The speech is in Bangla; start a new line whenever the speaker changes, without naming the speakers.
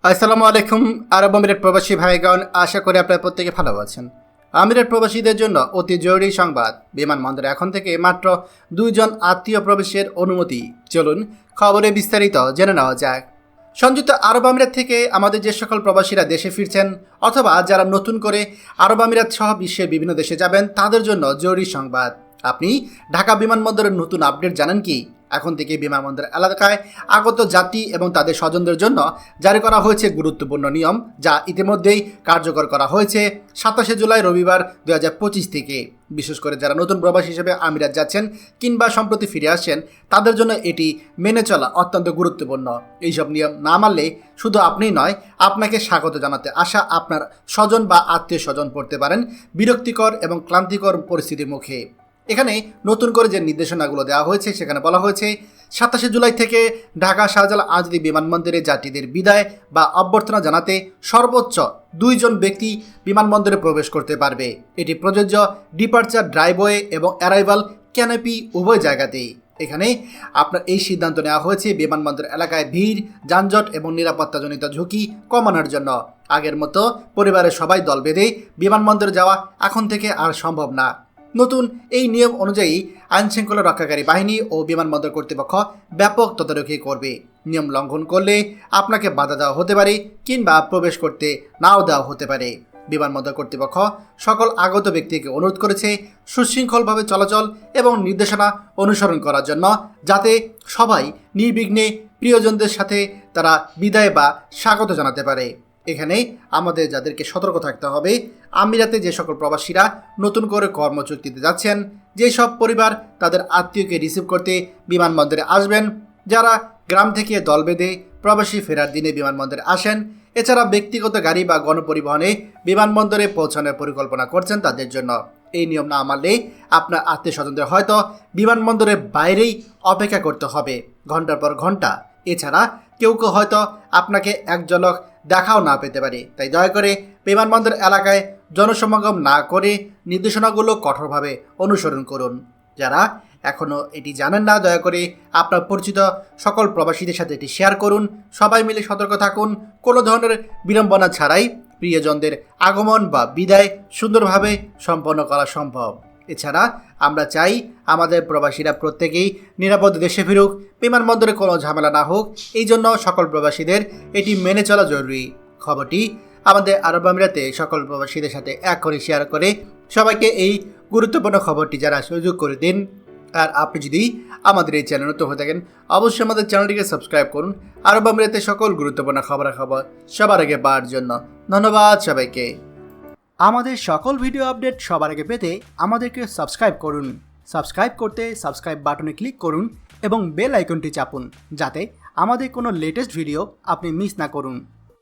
আসসালামু আলাইকুম। আরব আমিরাত প্রবাসী ভাইগণ, আশা করি আপনারা প্রত্যেকে ভালো আছেন। আমিরাত প্রবাসীদের জন্য অতি জরুরি সংবাদ। বিমানবন্দরে এখন থেকে মাত্র 2 জন আত্মীয় প্রবেশের অনুমতি। চলুন খবরে বিস্তারিত জেনে নেওয়া যাক। সংযুক্ত আরব আমিরাত থেকে আমাদের যে সকল প্রবাসীরা দেশে ফিরছেন অথবা যারা নতুন করে আরব আমিরাত সহ বিশ্বের বিভিন্ন দেশে যাবেন, তাদের জন্য জরুরি সংবাদ। আপনি ঢাকা বিমানবন্দরের নতুন আপডেট জানেন কি? এখন থেকে বিমানবন্দর এলাকায় আগত যাত্রী এবং তাদের স্বজনদের জন্য জারি করা হয়েছে গুরুত্বপূর্ণ নিয়ম, যা ইতিমধ্যেই কার্যকর করা হয়েছে 27 জুলাই রবিবার 2025 থেকে। বিশেষ করে যারা নতুন প্রবাসী হিসেবে আমিরাত যাচ্ছেন কিংবা সম্প্রতি ফিরে আসছেন, তাদের জন্য এটি মেনে চলা অত্যন্ত গুরুত্বপূর্ণ। এইসব নিয়ম না মানলে শুধু আপনিই নয়, আপনাকে স্বাগত জানাতে আসা আপনার স্বজন বা আত্মীয় স্বজন পড়তে পারেন বিরক্তিকর এবং ক্লান্তিকর পরিস্থিতির মুখে। এখানে নতুন করে যে নির্দেশনাগুলো দেওয়া হয়েছে, সেখানে বলা হয়েছে 27 জুলাই থেকে ঢাকা শাহজালাল আন্তর্জাতিক বিমানবন্দরে যাত্রীদের বিদায় বা অভ্যর্থনা জানাতে সর্বোচ্চ 2 জন ব্যক্তি বিমানবন্দরে প্রবেশ করতে পারবে। এটি প্রযোজ্য ডিপার্চার ড্রাইভওয়ে এবং অ্যারাইভাল ক্যানোপি উভয় জায়গাতেই। এখানে আপনার এই সিদ্ধান্ত নেওয়া হয়েছে বিমানবন্দর এলাকায় ভিড়, যানজট এবং নিরাপত্তাজনিত ঝুঁকি কমানোর জন্য। আগের মতো পরিবারের সবাই দল বেঁধে বিমানবন্দরে যাওয়া এখন থেকে আর সম্ভব না। নতুন এই নিয়ম অনুযায়ী আইনশৃঙ্খলা রক্ষাকারী বাহিনী ও বিমানবন্দর কর্তৃপক্ষ ব্যাপক তদারকি করবে। নিয়ম লঙ্ঘন করলে আপনাকে বাধা দেওয়া হতে পারে কিংবা প্রবেশ করতে নাও দেওয়া হতে পারে। বিমানবন্দর কর্তৃপক্ষ সকল আগত ব্যক্তিকে অনুরোধ করেছে সুশৃঙ্খলভাবে চলাচল এবং নির্দেশনা অনুসরণ করার জন্য, যাতে সবাই নির্বিঘ্নে প্রিয়জনদের সাথে তারা বিদায় বা স্বাগত জানাতে পারে। এখানে আমাদের যাদেরকে সতর্ক থাকতে হবে, আমিরাতে যে সকল প্রবাসীরা নতুন করে কর্মচুক্তিতে যাচ্ছেন, যেসব পরিবার তাদের আত্মীয়কে রিসিভ করতে বিমানবন্দরে আসবেন, যারা গ্রাম থেকে দল বেঁধে প্রবাসী ফেরার দিনে বিমানবন্দরে আসেন, এছাড়া ব্যক্তিগত গাড়ি বা গণপরিবহনে বিমানবন্দরে পৌঁছানোর পরিকল্পনা করছেন, তাদের জন্য এই নিয়ম না মানলে আপনার আত্মীয় স্বজনদের হয়তো বিমানবন্দরের বাইরেই অপেক্ষা করতে হবে ঘন্টার পর ঘন্টা। এছাড়া কেউ হয়তো আপনাকে এক ঝলক দেখাও না পেতে পারে। তাই দয়া করে বিমানবন্দর এলাকায় জনসমাগম না করে নির্দেশনাগুলো কঠোরভাবে অনুসরণ করুন। যারা এখনও এটি জানেন না, দয়া করে আপনার পরিচিত সকল প্রবাসীদের সাথে এটি শেয়ার করুন। সবাই মিলে সতর্ক থাকুন। কোনো ধরনের বিড়ম্বনা ছাড়াই প্রিয়জনদের আগমন বা বিদায় সুন্দরভাবে সম্পন্ন করা সম্ভব। এছাড়া আমরা চাই আমাদের প্রবাসীরা প্রত্যেকেই নিরাপদ দেশে ফিরুক, বিমানবন্দরে কোনো ঝামেলা না হোক। এই জন্য সকল প্রবাসীদের এটি মেনে চলা জরুরি। খবরটি আমাদের আরব আমিরাতে সকল প্রবাসীদের সাথে এখনই শেয়ার করে সবাইকে এই গুরুত্বপূর্ণ খবরটি যারা সুযোগ করে দিন। আর আপনি যদি আমাদের এই চ্যানেল নতুন হয়ে থাকেন, অবশ্যই আমাদের চ্যানেলটিকে সাবস্ক্রাইব করুন আরব আমিরাতে সকল গুরুত্বপূর্ণ খবরাখবর সবার আগে পাওয়ার জন্য। ধন্যবাদ সবাইকে।
আমাদের সকল ভিডিও আপডেট সবার আগে পেতে আমাদেরকে সাবস্ক্রাইব করুন। সাবস্ক্রাইব করতে সাবস্ক্রাইব বাটনে ক্লিক করুন এবং বেল আইকনটি চাপুন, যাতে আমাদের কোনো লেটেস্ট ভিডিও আপনি মিস না করুন।